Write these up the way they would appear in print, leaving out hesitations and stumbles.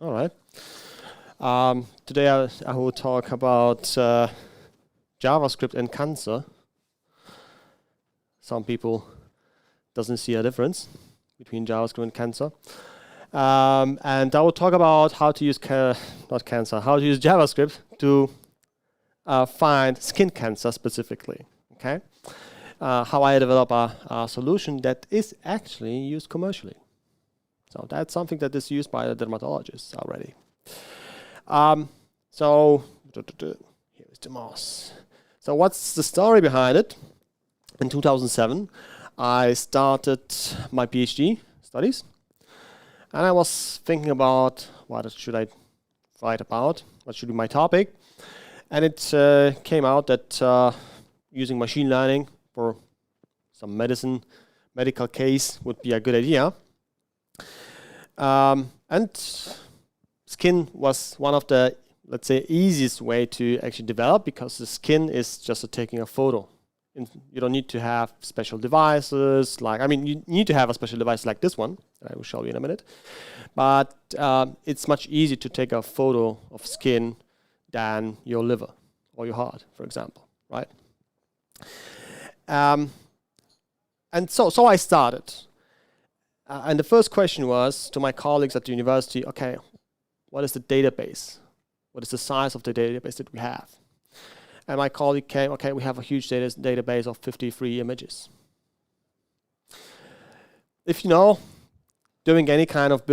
All right. Today I will talk about JavaScript and cancer. Some people doesn't see a difference between JavaScript and cancer. And I will talk about how to use how to use JavaScript to find skin cancer specifically. Okay. How I develop a solution that is actually used commercially. So that's something that is used by the dermatologists already. So here is the mouse. So what's the story behind it? In 2007, I started my PhD studies, and I was thinking about what should I write about, what should be my topic, and it came out that using machine learning for some medical case would be a good idea. And skin was one of the, let's say, easiest way to actually develop, because the skin is just taking a photo. And you don't need to have special devices. You need to have a special device like this one that I will show you in a minute. But it's much easier to take a photo of skin than your liver or your heart, for example, right? And so I started. And the first question was to my colleagues at the university, okay, what is the database? What is the size of the database that we have? And my colleague came, okay, we have a huge database of 53 images. If you know, building any kind of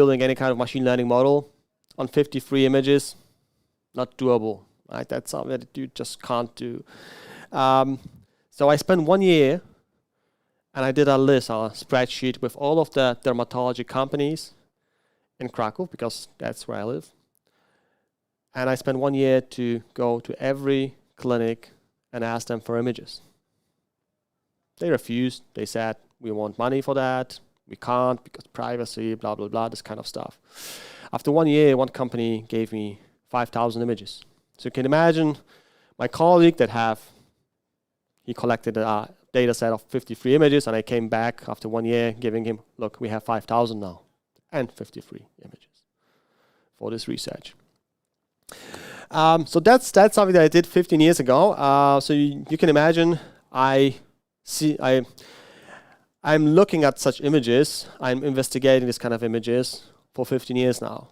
machine learning model on 53 images, not doable, right? That's something that you just can't do. So I spent 1 year, and I did a spreadsheet with all of the dermatology companies in Krakow, because that's where I live. And I spent 1 year to go to every clinic and ask them for images. They refused. They said, we want money for that. We can't because privacy, blah, blah, blah, this kind of stuff. After 1 year, one company gave me 5,000 images. So you can imagine my colleague he collected a data set of 53 images, and I came back after 1 year giving him, look, we have 5,000 now and 53 images for this research. So that's something that I did 15 years ago. So you can imagine I'm looking at such images. I'm investigating this kind of images for 15 years now.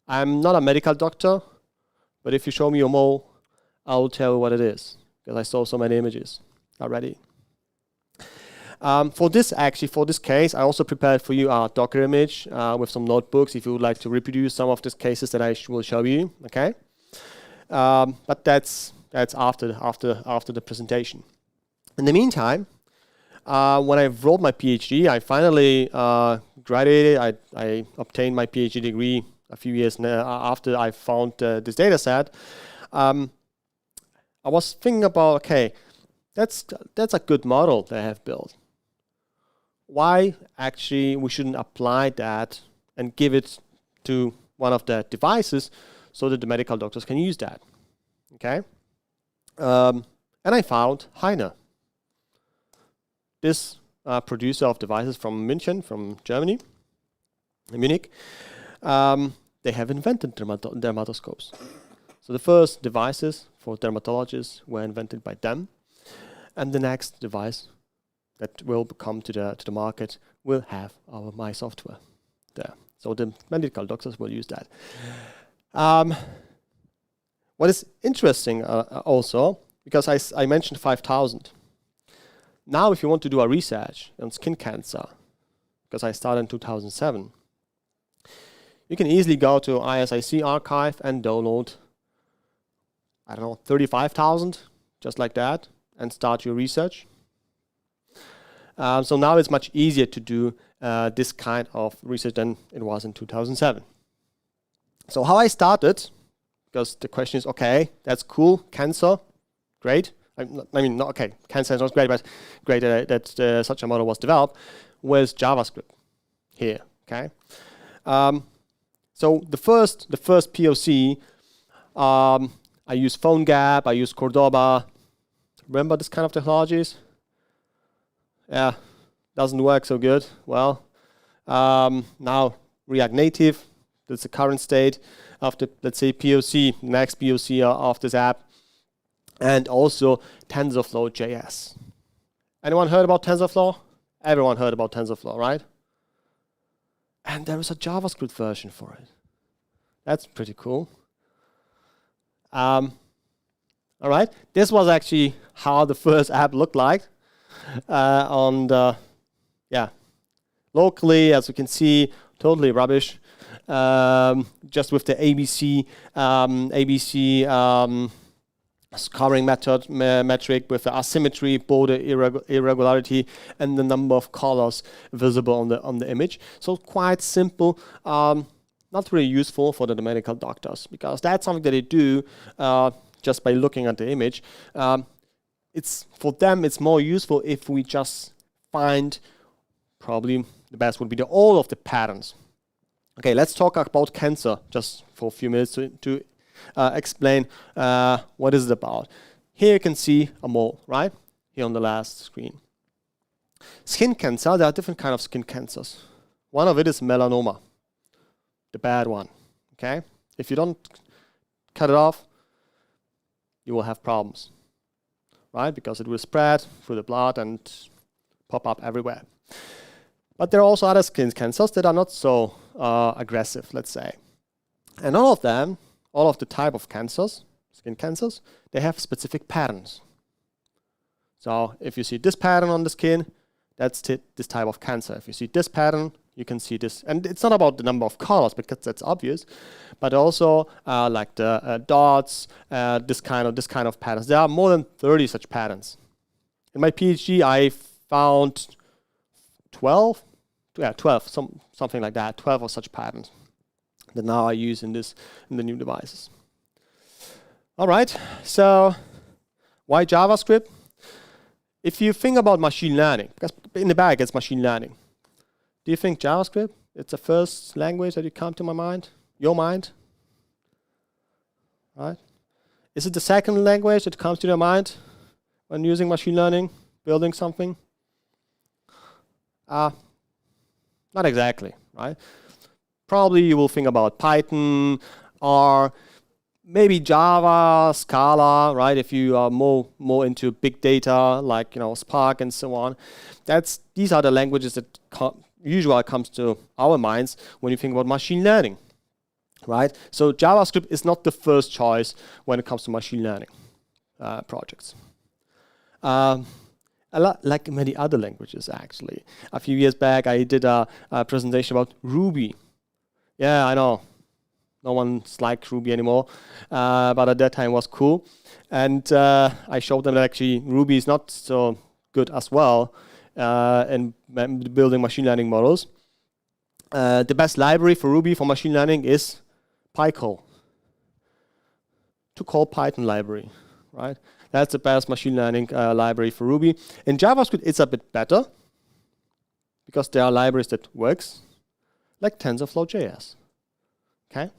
I'm not a medical doctor, but if you show me your mole, I will tell you what it is, because I saw so many images already. For this case, I also prepared for you a Docker image with some notebooks if you would like to reproduce some of these cases that I will show you. Okay, but that's after the presentation. In the meantime, when I wrote my PhD, I finally graduated. I obtained my PhD degree a few years after I found this data set. I was thinking about, okay, that's a good model that I have built. Why actually we shouldn't apply that and give it to one of the devices so that the medical doctors can use that? Okay, and I found Heine, this producer of devices from Germany, in Munich. They have invented dermatoscopes. So the first devices for dermatologists were invented by them, and the next device that will come to the market will have my software there. So the medical doctors will use that. What is interesting also, because I mentioned 5,000. Now if you want to do a research on skin cancer, because I started in 2007, you can easily go to ISIC archive and download, 35,000, just like that, and start your research. So now it's much easier to do this kind of research than it was in 2007. So how I started, because the question is, okay, that's cool, cancer, great. Cancer is not great, but great that such a model was developed with JavaScript here, okay? So the first POC, I use PhoneGap, I use Cordoba. Remember this kind of technologies? Yeah, doesn't work so good. Well, now React Native, That's the current state of the, let's say, POC, next POC of this app. And also TensorFlow.js. Anyone heard about TensorFlow? Everyone heard about TensorFlow, right? And there is a JavaScript version for it. That's pretty cool. All right, this was actually how the first app looked like on the, locally, as you can see, totally rubbish. Just with the ABC scoring metric with the asymmetry, border irregularity, and the number of colors visible on the image. So quite simple. Not really useful for the medical doctors, because that's something that they do just by looking at the image. It's for them, it's more useful if we just find, probably the best would be all of the patterns. Okay, let's talk about cancer just for a few minutes to explain what is it about. Here you can see a mole, right? Here on the last screen. Skin cancer, there are different kinds of skin cancers. One of it is melanoma, the bad one, okay? If you don't cut it off, you will have problems, right? Because it will spread through the blood and pop up everywhere. But there are also other skin cancers that are not so aggressive, let's say. And all of them, all of the type of cancers, skin cancers, they have specific patterns. So if you see this pattern on the skin, that's this type of cancer. If you see this pattern, you can see this. And it's not about the number of colors, because that's obvious, but also like the dots, this kind of patterns. There are more than 30 such patterns. In my PhD, I found 12, something like that, 12 of such patterns that now I use in the new devices. All right, so why JavaScript? If you think about machine learning, because in the back it's machine learning, do you think JavaScript, it's the first language that you come to my mind, your mind? Right? Is it the second language that comes to your mind when using machine learning, building something? Not exactly, right? Probably you will think about Python or maybe Java, Scala, right? If you are more into big data, like Spark and so on. These are the languages that usually comes to our minds when you think about machine learning, right? So JavaScript is not the first choice when it comes to machine learning projects. A lot like many other languages, actually. A few years back, I did a presentation about Ruby. Yeah, I know. No one's like Ruby anymore, but at that time it was cool. And I showed them that actually Ruby is not so good as well in building machine learning models. The best library for Ruby for machine learning is PyCall, to call Python library, right? That's the best machine learning library for Ruby. In JavaScript, it's a bit better because there are libraries that works, like TensorFlow.js. Okay.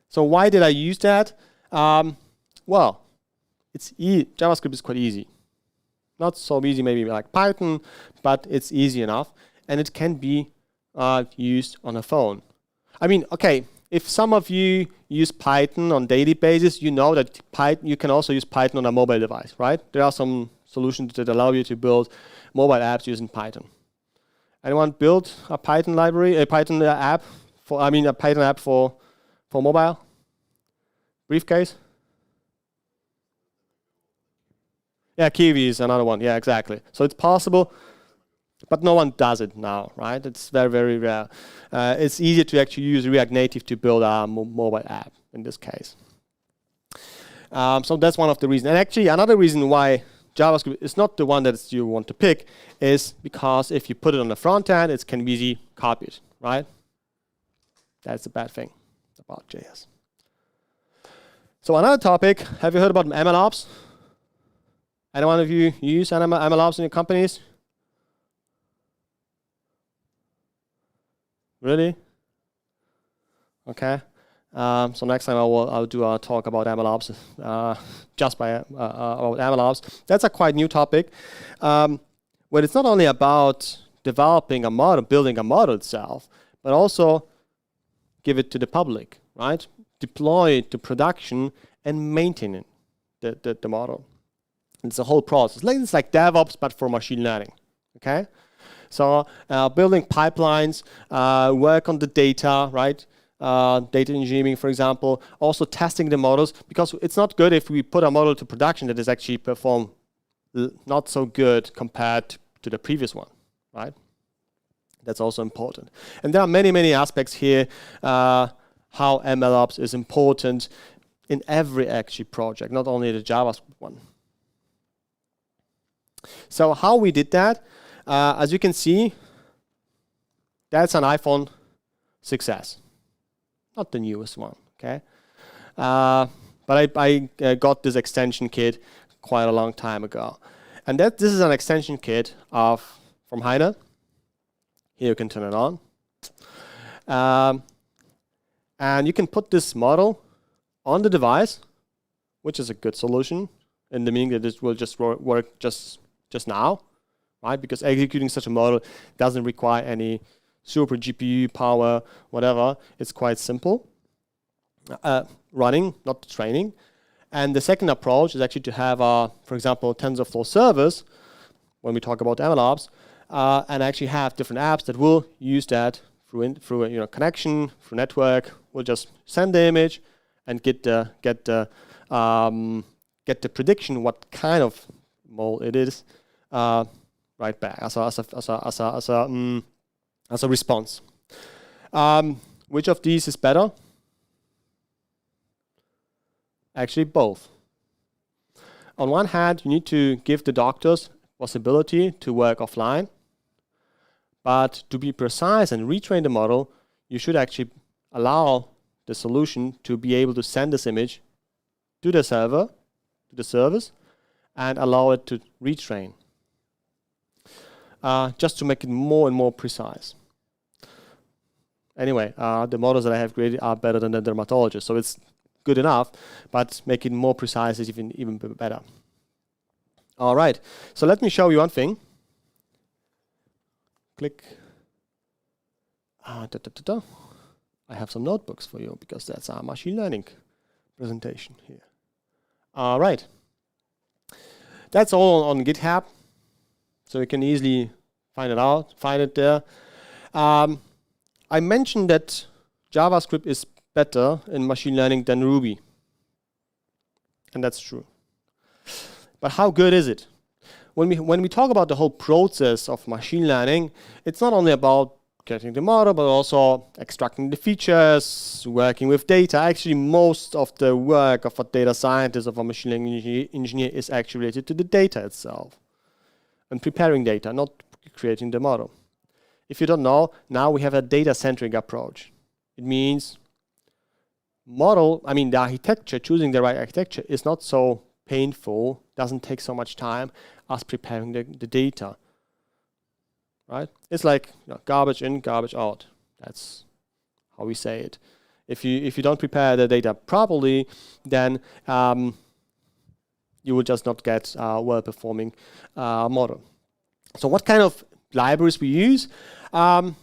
So why did I use that? Well, JavaScript is quite easy. Not so easy maybe like Python, but it's easy enough. And it can be used on a phone. I mean, okay, if some of you use Python on daily basis, you know that you can also use Python on a mobile device, right? There are some solutions that allow you to build mobile apps using Python. Anyone build a Python library, a Python app for mobile? Briefcase? Yeah, Kiwi is another one. Yeah, exactly. So it's possible, but no one does it now, right? It's very, very rare. It's easier to actually use React Native to build a mobile app in this case. So that's one of the reasons. And actually, another reason why JavaScript is not the one that you want to pick is because if you put it on the front end, it can be easily copied, right? That's the bad thing about JS. So another topic, have you heard about MLOps? Any one of you use MLOps in your companies? Really? Okay. So next time I'll do a talk about MLOps, about MLOps. That's a quite new topic, where it's not only about developing a model, building a model itself, but also give it to the public, right? Deploy it to production and maintain it, the model. It's a whole process. It's like DevOps, but for machine learning, okay? So building pipelines, work on the data, right? Data engineering, for example, also testing the models, because it's not good if we put a model to production that is actually perform not so good compared to the previous one, right? That's also important. And there are many, many aspects here how MLOps is important in every actually project, not only the JavaScript one. So how we did that, as you can see, that's an iPhone 6S, not the newest one, okay? But I got this extension kit quite a long time ago. And this is an extension kit from Heine. Here you can turn it on. And you can put this model on the device, which is a good solution, in the meaning that it will just work just now, right? Because executing such a model doesn't require any super GPU power, whatever. It's quite simple. Running, not training. And the second approach is actually to have, for example, TensorFlow servers, when we talk about MLOps, and actually have different apps that will use that through connection, through network. We'll just send the image and get the prediction what kind of mole it is right back as a response. Which of these is better? Actually, both. On one hand, you need to give the doctors possibility to work offline, but to be precise and retrain the model, you should actually allow the solution to be able to send this image to the server, to the service, and allow it to retrain, just to make it more and more precise. Anyway, the models that I have created are better than the dermatologist, so it's good enough, but make it more precise is even better. All right, so let me show you one thing. Click. I have some notebooks for you because that's our machine learning presentation here. All right, that's all on GitHub, so you can easily find it there. I mentioned that JavaScript is better in machine learning than Ruby. And that's true. But how good is it? When we talk about the whole process of machine learning, it's not only about getting the model, but also extracting the features, working with data. Actually, most of the work of a data scientist, of a machine learning engineer is actually related to the data itself. And preparing data, not creating the model. If you don't know, now we have a data-centric approach. It means the architecture, choosing the right architecture is not so painful, doesn't take so much time as preparing the data, right? It's like garbage in, garbage out. That's how we say it. If you don't prepare the data properly, then you will just not get a well-performing model. So what kind of libraries we use? And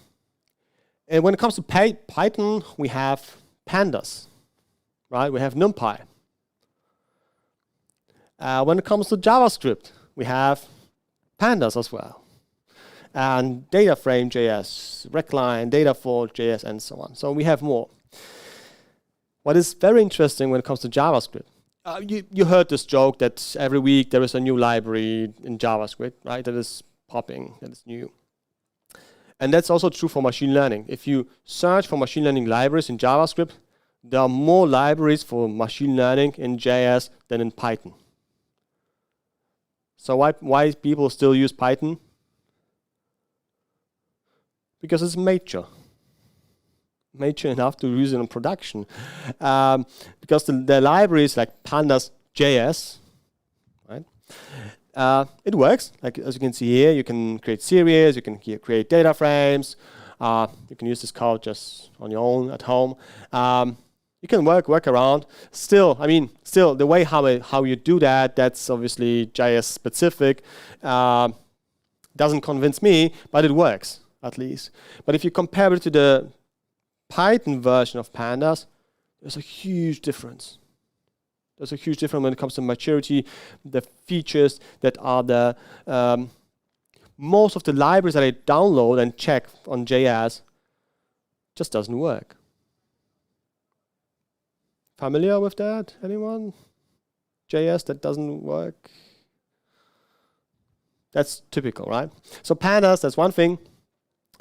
when it comes to Python, we have pandas, right? We have NumPy. When it comes to JavaScript, we have pandas as well. And DataFrame.js, Recline, Dataflow.js, and so on. So we have more. What is very interesting when it comes to JavaScript, you heard this joke that every week there is a new library in JavaScript, right? That is popping, that is new. And that's also true for machine learning. If you search for machine learning libraries in JavaScript, there are more libraries for machine learning in JS than in Python. So why people still use Python? Because it's mature enough to use it in production. Because the libraries like pandas.js, right? It works. Like as you can see here, you can create series, you can create data frames. You can use this code just on your own at home. You can work around. Still, the way how you do that, that's obviously JS specific. Doesn't convince me, but it works at least. But if you compare it to the Python version of pandas, there's a huge difference. There's a huge difference when it comes to maturity, the features that are the most of the libraries that I download and check on JS just doesn't work. Familiar with that? Anyone? JS that doesn't work? That's typical, right? So pandas, that's one thing.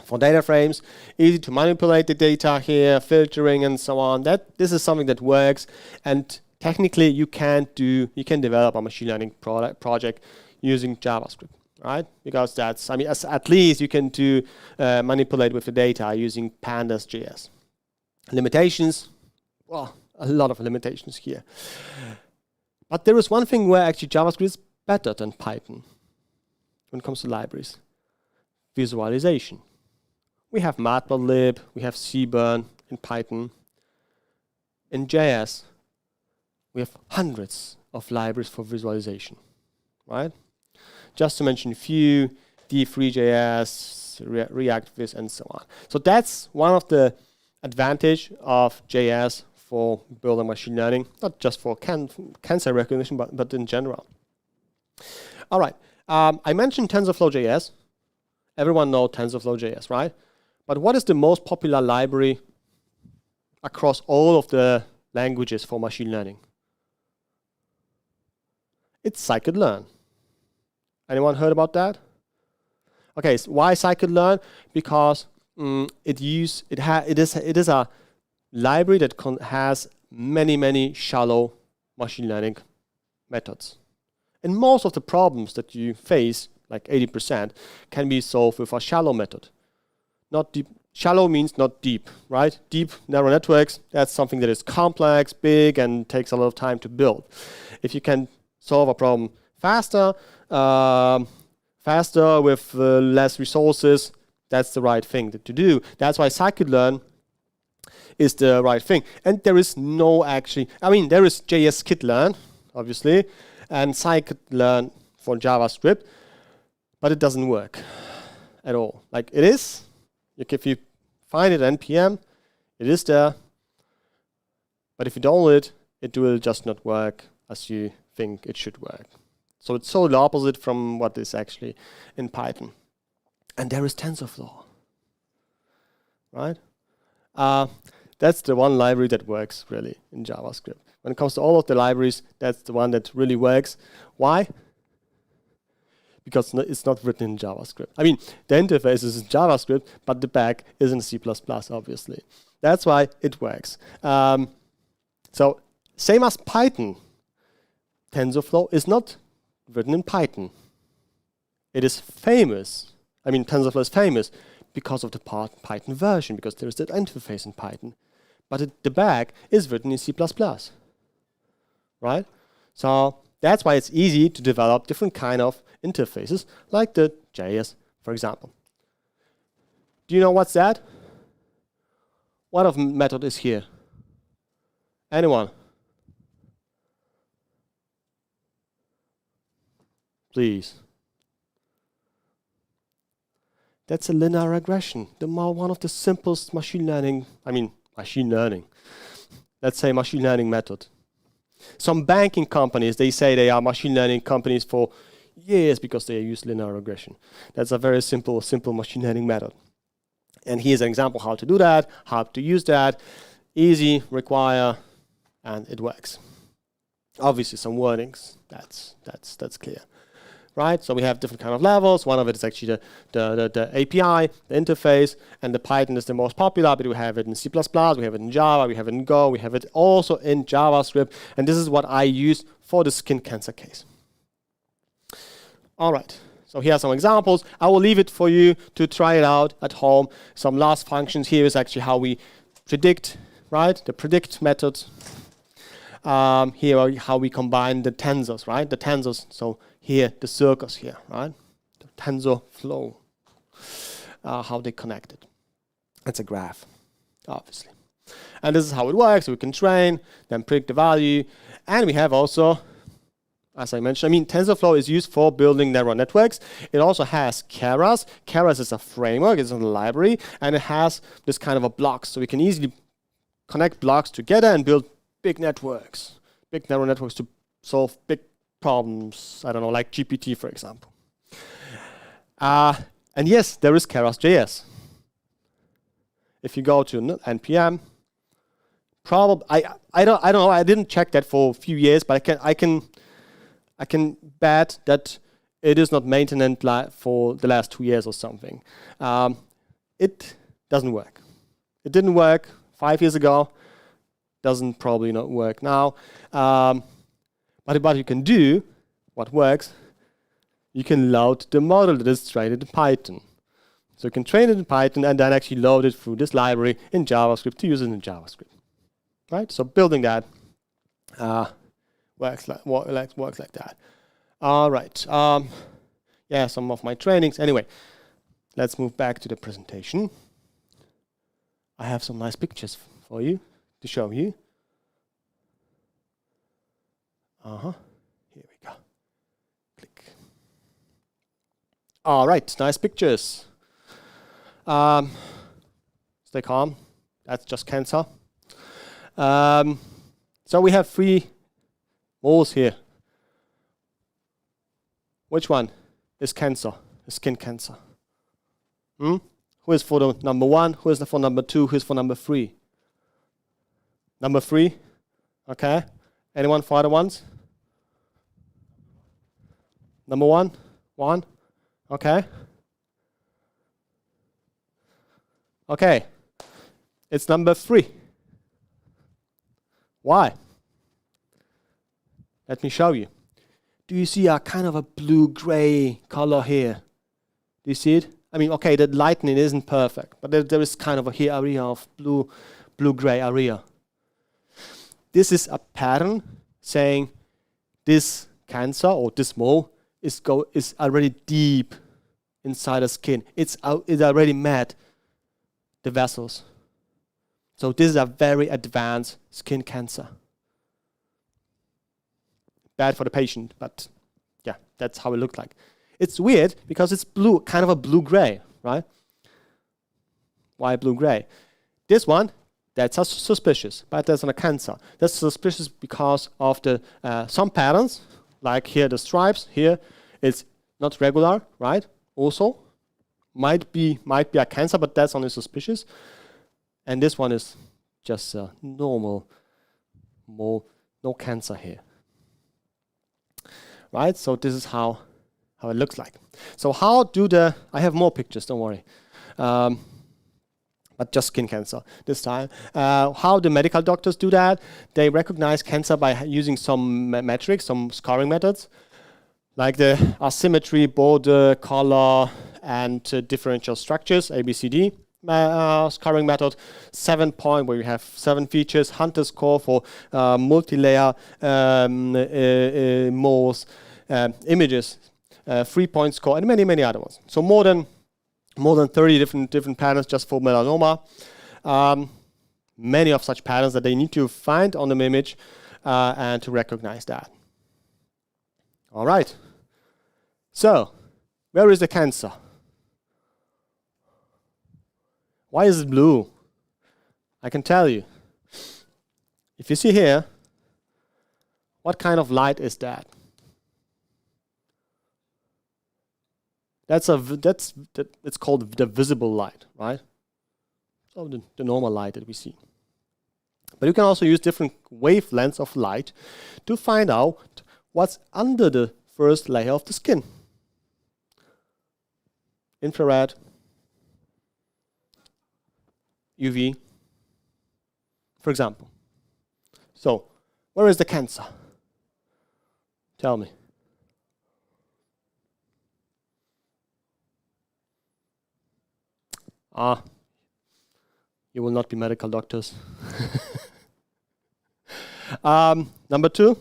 For data frames, easy to manipulate the data here, filtering and so on. This is something that works, and technically you can develop a machine learning project using JavaScript, right? Because that's, I mean, at least you can do manipulate with the data using pandas.js. Limitations, well, a lot of limitations here. But there is one thing where actually JavaScript is better than Python when it comes to libraries. Visualization. We have matplotlib, we have cburn in Python. In JS, we have hundreds of libraries for visualization, right? Just to mention a few, D3.js, React Viz, and so on. So that's one of the advantage of JS for building machine learning, not just for cancer recognition, but in general. All right, I mentioned TensorFlow.js. Everyone knows TensorFlow.js, right? But what is the most popular library across all of the languages for machine learning? It's scikit-learn. Anyone heard about that? Okay, so why scikit-learn? Because it is a library that has many shallow machine learning methods. And most of the problems that you face, like 80%, can be solved with a shallow method. Not deep. Shallow means not deep, right? Deep neural networks, that's something that is complex, big, and takes a lot of time to build. If you can solve a problem faster with less resources, that's the right thing to do. That's why scikit-learn is the right thing. And there is no actually, I mean, there is JS-skitlearn, obviously, and scikit-learn for JavaScript, but it doesn't work at all. Like it is, if you find it npm, it is there, but if you download it, it will just not work as you think it should work. So it's totally opposite from what is actually in Python. And there is TensorFlow, right? That's the one library that works really in JavaScript. When it comes to all of the libraries, that's the one that really works. Why? Because it's not written in JavaScript. I mean, the interface is in JavaScript, but the back is in C++, obviously. That's why it works. So same as Python, TensorFlow is not written in Python. It is famous. I mean, TensorFlow is famous because of the Python version, because there is that interface in Python. But the back is written in C++, right? So that's why it's easy to develop different kind of interfaces, like the JS, for example. Do you know what's that? What of method is here? Anyone? Please. That's a linear regression, one of the simplest machine learning, let's say machine learning method. Some banking companies, they say they are machine learning companies for years because they use linear regression. That's a very simple machine learning method. And here's an example how to do that, how to use that. Easy, require, and it works. Obviously some warnings, that's clear. Right? So we have different kind of levels. One of it is actually the API, the interface, and the Python is the most popular, but we have it in C++, we have it in Java, we have it in Go, we have it also in JavaScript, and this is what I use for the skin cancer case. All right, so here are some examples. I will leave it for you to try it out at home. Some last functions here is actually how we predict, right? The predict method. Here are how we combine the tensors, right? The tensors, so here, the circles here, right? The TensorFlow, how they connected. It's a graph, obviously. And this is how it works. We can train, then predict the value. And we have also as I mentioned. I mean, TensorFlow is used for building neural networks. It also has Keras. Keras is a framework, it's a library, and it has this kind of a block. So we can easily connect blocks together and build big networks, big neural networks to solve big problems, I don't know, like GPT, for example. And yes, there is Keras.js. If you go to npm, probably I don't know. I didn't check that for a few years, but I can bet that it is not maintained for the last 2 years or something. It doesn't work. It didn't work 5 years ago. Doesn't probably not work now. But what you can do, what works, you can load the model that is trained in Python. So you can train it in Python and then actually load it through this library in JavaScript to use it in JavaScript. Right? So building that works like that. All right. Yeah, some of my trainings. Anyway, let's move back to the presentation. I have some nice pictures for you to show you. Here we go. Click. All right, nice pictures. Stay calm. That's just cancer. So we have 3 moles here. Which one is cancer? Is skin cancer? Who is for the number 1? Who is for number 2? Who is for number 3? Number 3. Okay. Anyone for other ones? Number 1? 1? Okay. Okay. It's number 3. Why? Let me show you. Do you see a kind of a blue-gray color here? Do you see it? I mean, okay, the lightning isn't perfect, but there is kind of a here area of blue-gray area. This is a pattern saying this cancer or this mole is already deep inside the skin. It's already met the vessels. So this is a very advanced skin cancer. Bad for the patient, but yeah, that's how it looked like. It's weird because it's blue, kind of a blue-gray, right? Why blue-gray? This one, that's suspicious, but that's not a cancer. That's suspicious because of the some patterns, like here the stripes. Here, it's not regular, right? Also, might be a cancer, but that's only suspicious. And this one is just a normal mole, no cancer here. Right? So this is how it looks like. So how do I have more pictures, don't worry. But just skin cancer this time. How do medical doctors do that? They recognize cancer by using some metrics, some scoring methods, like the asymmetry, border, color, and differential structures, ABCD. Scoring method, 7-point, where you have 7 features, Hunter score for multi-layer moles, images, 3-point score, and many other ones. So more than 30 different patterns just for melanoma. Many of such patterns that they need to find on the image and to recognize that. All right. So where is the cancer? Why is it blue? I can tell you. If you see here, what kind of light is that? It's called the visible light, right? So the normal light that we see. But you can also use different wavelengths of light to find out what's under the first layer of the skin. Infrared, UV, for example. So, where is the cancer? Tell me. You will not be medical doctors. Number 2,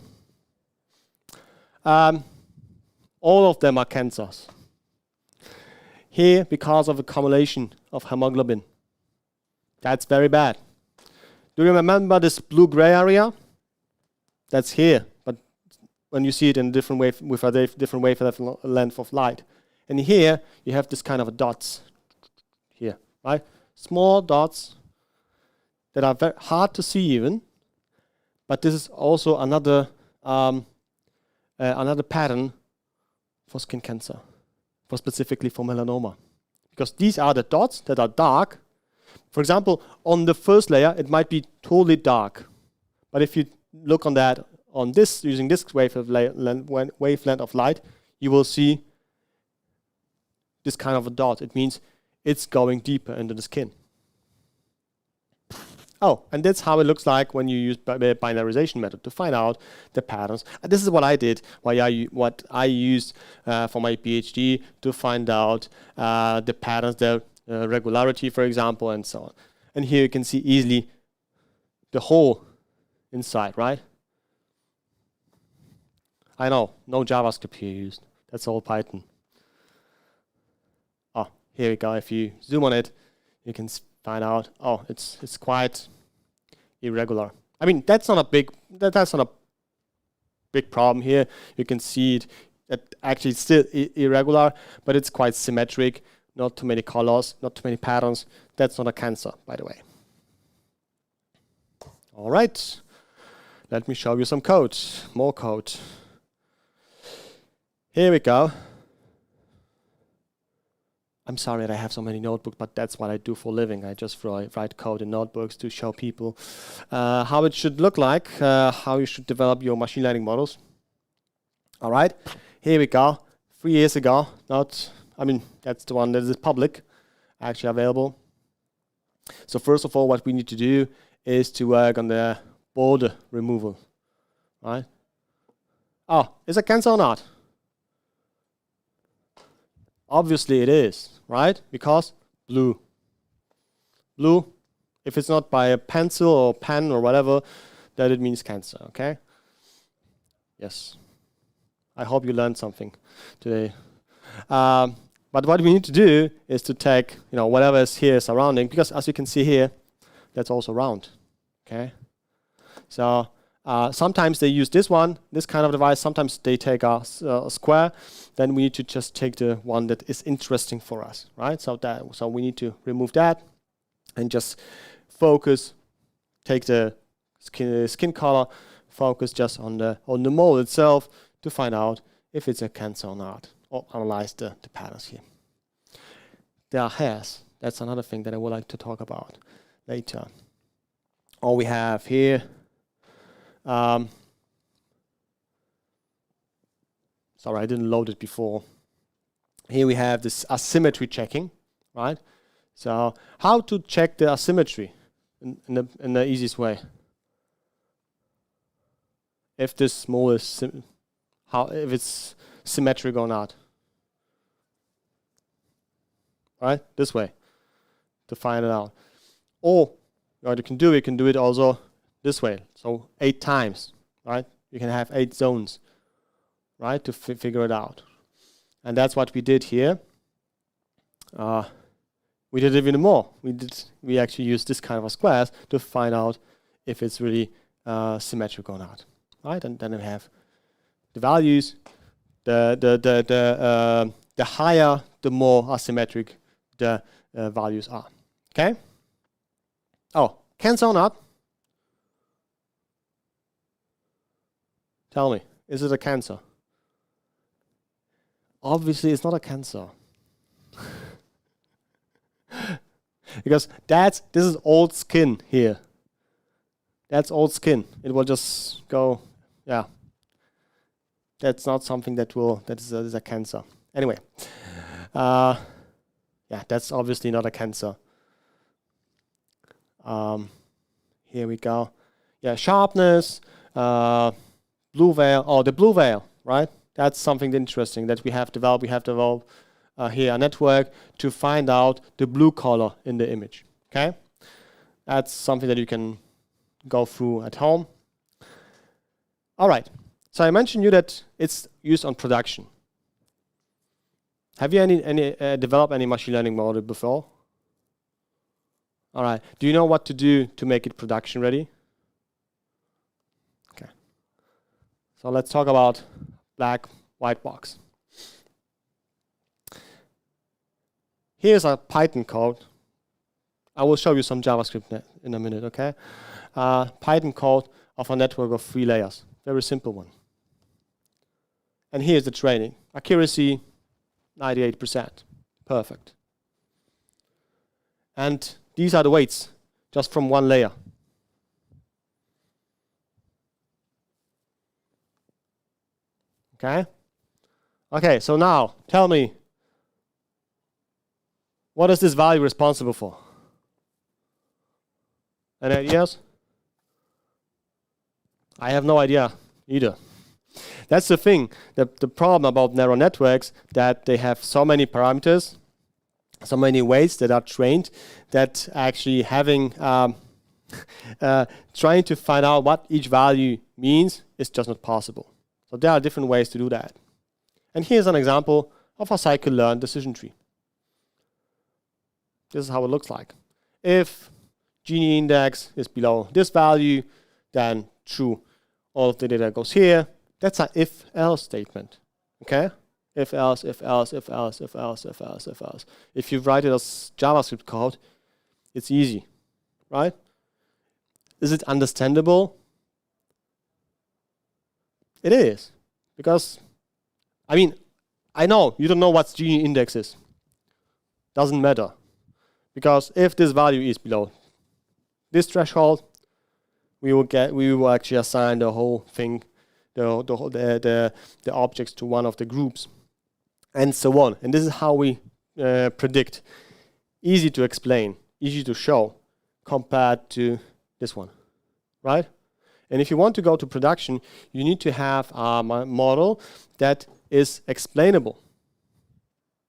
all of them are cancers. Here, because of accumulation of hemoglobin. That's very bad. Do you remember this blue-gray area? That's here, but when you see it in a different wave with a different wavelength of light. And here you have this kind of dots here, right? Small dots that are very hard to see even, but this is also another another pattern for skin cancer, specifically for melanoma, because these are the dots that are dark. For example, on the first layer, it might be totally dark, but if you look on that, on this, using this wavelength of light, you will see this kind of a dot. It means it's going deeper into the skin. Oh, and that's how it looks like when you use the binarization method to find out the patterns. And this is what I did, what I used for my PhD to find out the patterns, the regularity, for example, and so on. And here you can see easily the whole inside, right? I know, no JavaScript here used. That's all Python. Oh, here we go. If you zoom on it, you can find out. Oh, it's quite irregular. I mean, that's not a big problem here. You can see it. That actually it's still irregular, but it's quite symmetric. Not too many colors, not too many patterns. That's not a cancer, by the way. All right. Let me show you some code. More code. Here we go. I'm sorry that I have so many notebooks, but that's what I do for a living. I just write code in notebooks to show people how it should look like, how you should develop your machine learning models. All right, here we go. 3 years ago, that's the one that is public, actually available. So first of all, what we need to do is to work on the border removal, right? Oh, is it cancer or not? Obviously it is, right? Because blue. Blue, if it's not by a pencil or pen or whatever, then it means cancer, okay? Yes. I hope you learned something today. But what we need to do is to take, whatever is here surrounding, because as you can see here, that's also round, okay? So sometimes they use this kind of device. Sometimes they take a square. Then we need to just take the one that is interesting for us, right? So we need to remove that and just focus. Take the skin color, focus just on the mole itself to find out if it's a cancer or not, or analyze the patterns here. There are hairs. That's another thing that I would like to talk about later. All we have here. Sorry, I didn't load it before. Here we have this asymmetry checking, right? So how to check the asymmetry in the easiest way? If this mole is if it's symmetric or not, right? This way to find it out. Or what you can do it also this way. So 8 times, right? You can have 8 zones, right, to figure it out. And that's what we did here. We did even more. We actually used this kind of a squares to find out if it's really symmetric or not, right? And then we have the values. The higher, the more asymmetric the values are. Okay. Oh, cancer or not? Tell me, is it a cancer? Obviously, it's not a cancer. Because this is old skin here. That's old skin. It will just go, yeah. That's not something that is a cancer. Anyway, yeah, that's obviously not a cancer. Here we go. Yeah, sharpness, blue veil. Oh, the blue veil, right? That's something interesting that we have developed. We have developed here a network to find out the blue color in the image. Okay, that's something that you can go through at home. All right. So I mentioned you that it's used on production. Have you developed any machine learning model before? All right. Do you know what to do to make it production ready? Okay. So let's talk about black, white box. Here's a Python code. I will show you some JavaScript in a minute, okay? Python code of a network of 3 layers. Very simple one. And here's the training. Accuracy, 98%. Perfect. And these are the weights, just from one layer. Okay? Okay, so now, tell me, what is this value responsible for? Any ideas? I have no idea either. That's the thing, the problem about neural networks, that they have so many parameters, so many weights that are trained, that actually having, trying to find out what each value means is just not possible. So there are different ways to do that. And here's an example of a scikit-learn decision tree. This is how it looks like. If Gini index is below this value, then true. All of the data goes here. That's an if-else statement. Okay? If else, if else, if else, if else, if else, if else. If you write it as JavaScript code, it's easy, right? Is it understandable? It is. Because, I mean, I know you don't know what Gini index is. Doesn't matter. Because if this value is below this threshold, we will actually assign the whole thing, the objects to one of the groups, and so on. And this is how we predict. Easy to explain, easy to show, compared to this one, right? And if you want to go to production, you need to have a model that is explainable.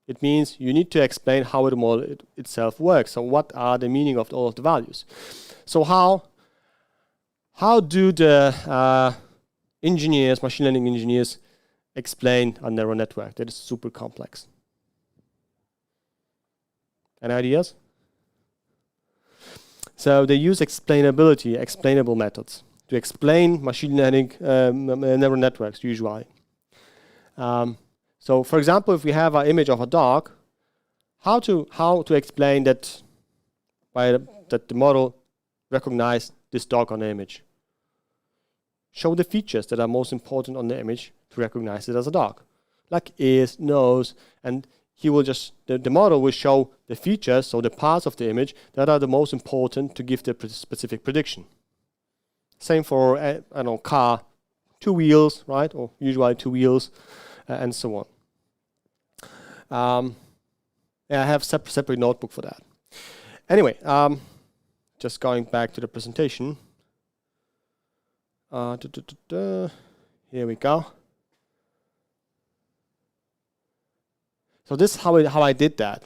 It means you need to explain how the model itself works. So what are the meaning of all of the values? So how do the engineers, machine learning engineers, explain a neural network that is super complex? Any ideas? So they use explainable methods to explain machine learning neural networks usually. So for example, if we have an image of a dog, how to explain that that the model recognized this dog on the image? Show the features that are most important on the image to recognize it as a dog, like ears, nose, and he will just the model will show the features, so the parts of the image that are the most important to give the specific prediction. Same for I don't know, car, 2 wheels, right, or usually 2 wheels, and so on. Yeah, I have separate notebook for that. Anyway, just going back to the presentation. Here we go. So this is how I did that.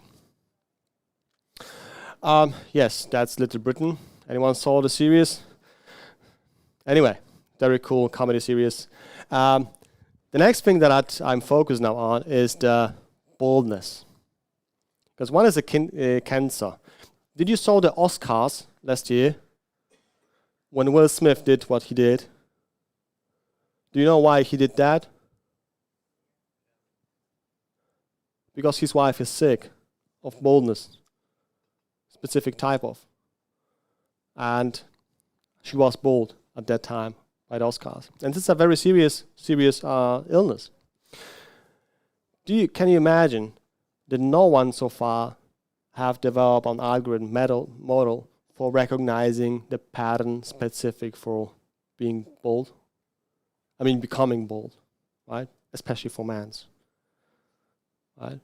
Yes, that's Little Britain. Anyone saw the series? Anyway, very cool comedy series. The next thing that I'm focused now on is the boldness. Because one is a cancer. Did you saw the Oscars last year when Will Smith did what he did? Do you know why he did that? Because his wife is sick of boldness, specific type of. And she was bold at that time by the Oscars. And this is a very serious illness. Can you imagine that no one so far have developed an algorithm model for recognizing the pattern specific for being bold? I mean, becoming bold, right? Especially for mans, right?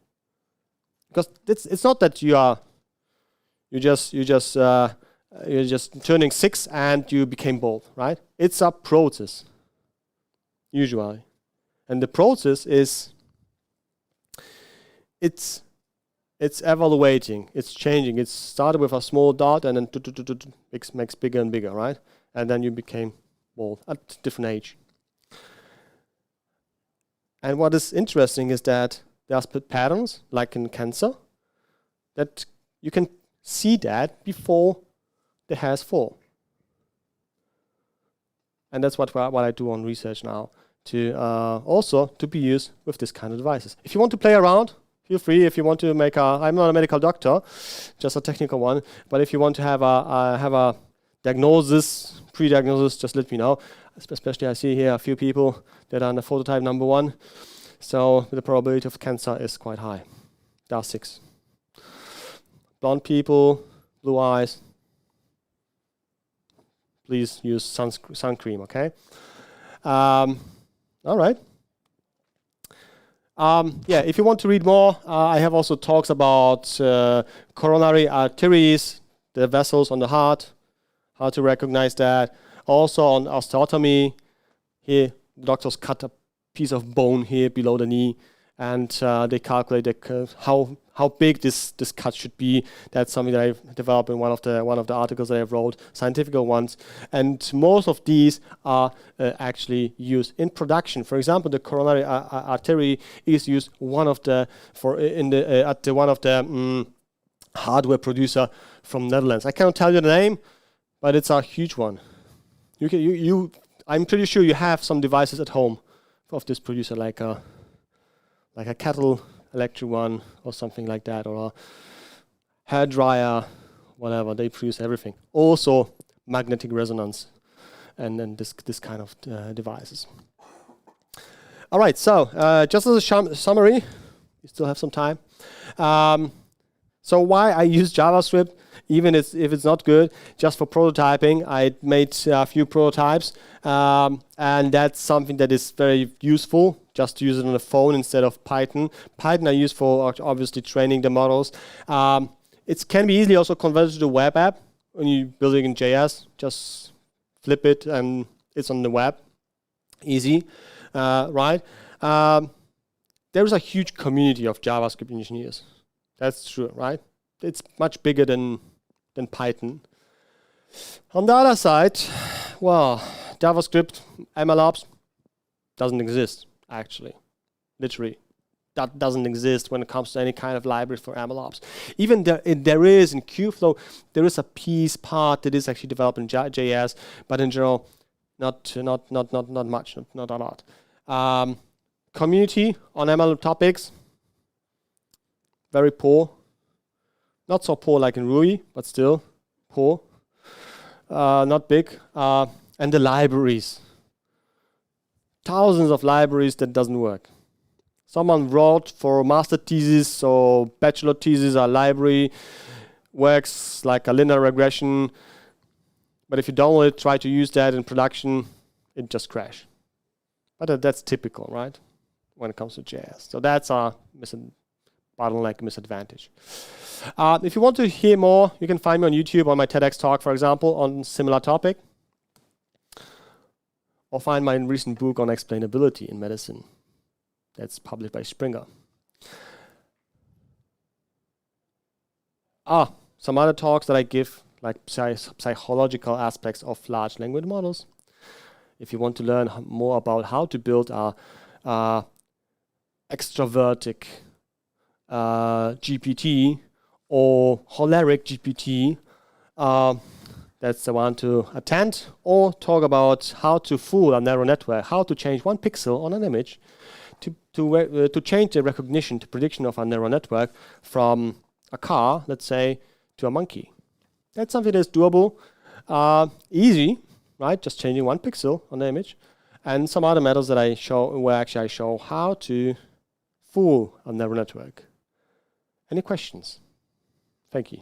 Because it's not that you're just turning 6 and you became bold, right? It's a process, usually, and the process is it's evaluating, it's changing. It started with a small dot and then makes bigger and bigger, right? And then you became bold at different age. And what is interesting is that there's patterns, like in cancer, that you can see that before the hairs fall. And that's what I do on research now, to also to be used with this kind of devices. If you want to play around, feel free. If you want to make I'm not a medical doctor, just a technical one. But if you want to have a diagnosis, pre-diagnosis, just let me know. Especially I see here a few people that are on the phototype number 1. So the probability of cancer is quite high. There are 6. Blonde people, blue eyes. Please use sun cream, okay? All right. Yeah, if you want to read more, I have also talks about coronary arteries, the vessels on the heart, how to recognize that. Also on osteotomy, here the doctors cut a piece of bone here below the knee, and they calculate how big this cut should be. That's something that I've developed in one of the articles that I wrote, scientific ones. And most of these are actually used in production. For example, the coronary artery is used one of the hardware producer from Netherlands. I cannot tell you the name, but it's a huge one. I'm pretty sure you have some devices at home of this producer, like a kettle, electric one, or something like that, or a hair dryer, whatever. They produce everything. Also magnetic resonance, and then this kind of devices. All right. So just as a summary, you still have some time. So why I use JavaScript, even if it's not good, just for prototyping. I made a few prototypes, and that's something that is very useful, just to use it on the phone instead of Python. Python I use for obviously training the models. It can be easily also converted to the web app. When you're building in JS, just flip it and it's on the web. Easy, right? There is a huge community of JavaScript engineers. That's true, right? It's much bigger than Python. On the other side, well, JavaScript, MLOps doesn't exist, actually. Literally. That doesn't exist when it comes to any kind of library for MLOps. Even there is in Qflow, there is a piece part that is actually developed in JS, but in general, not much, not a lot. Community on ML topics, very poor. Not so poor like in Ruby, but still poor. Not big. And the libraries. Thousands of libraries that doesn't work. Someone wrote for master thesis or bachelor thesis a library, works like a linear regression, but if you download it, try to use that in production, it just crashes. But that's typical, right? When it comes to JS. So that's a bottleneck misadvantage. If you want to hear more, you can find me on YouTube on my TEDx talk, for example, on similar topic. Or find my recent book on explainability in medicine. That's published by Springer. Some other talks that I give, like psychological aspects of large language models. If you want to learn more about how to build a extrovertic GPT or choleric GPT, that's the one to attend, or talk about how to fool a neural network, how to change one pixel on an image to change the recognition to prediction of a neural network from a car, let's say, to a monkey. That's something that's doable, easy, right? Just changing one pixel on the image, and some other methods that I show, where actually I show how to fool a neural network. Any questions? Thank you.